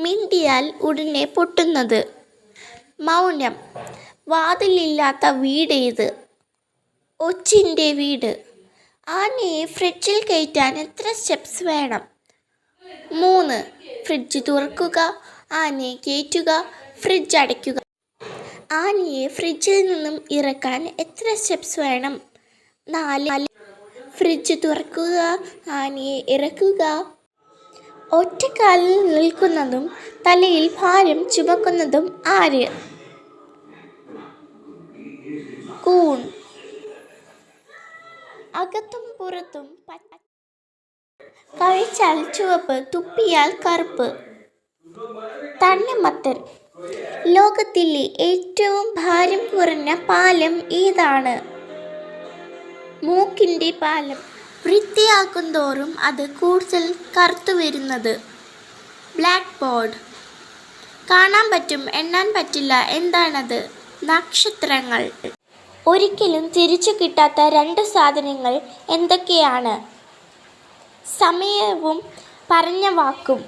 മിണ്ടിയാൽ ഉടനെ പൊട്ടുന്നത്. മൗനം. വാതിലില്ലാത്ത വീടേത്? ഒച്ചിൻ്റെ വീട്. ആനയെ ഫ്രിഡ്ജിൽ കയറ്റാൻ എത്ര സ്റ്റെപ്സ് വേണം? 3. ഫ്രിഡ്ജ് തുറക്കുക, ആനയെ കയറ്റുക, ഫ്രിഡ്ജ് അടയ്ക്കുക. ആനയെ ഫ്രിഡ്ജിൽ നിന്നും ഇറക്കാൻ എത്ര സ്റ്റെപ്സ് വേണം? 4. ഫ്രിഡ്ജ് തുറക്കുക, ആനയെ ഇറക്കുക. ഒറ്റക്കാലിൽ നിൽക്കുന്നതും തലയിൽ ഭാരം ചുമക്കുന്നതും ആര്? കൂൺ. അകത്തും പുറത്തും പച്ച. കഴിച്ചാൽ ചുവപ്പ്, തുപ്പിയാൽ കറുപ്പ്. തണ്ണിമത്തൻ. ലോകത്തിലെ ഏറ്റവും ഭാരം കുറഞ്ഞ പാലം ഏതാണ്? മൂക്കിൻ്റെ പാലം. വൃത്തിയാക്കുന്തോറും അത് കൂടുതൽ കറുത്തുവരുന്നത്. Black board. കാണാൻ പറ്റും, എണ്ണാൻ പറ്റില്ല, എന്താണത്? നക്ഷത്രങ്ങൾ. ഒരിക്കലും തിരിച്ചു കിട്ടാത്ത 2 സാധനങ്ങൾ എന്തൊക്കെയാണ്? സമയവും പറഞ്ഞ വാക്കും.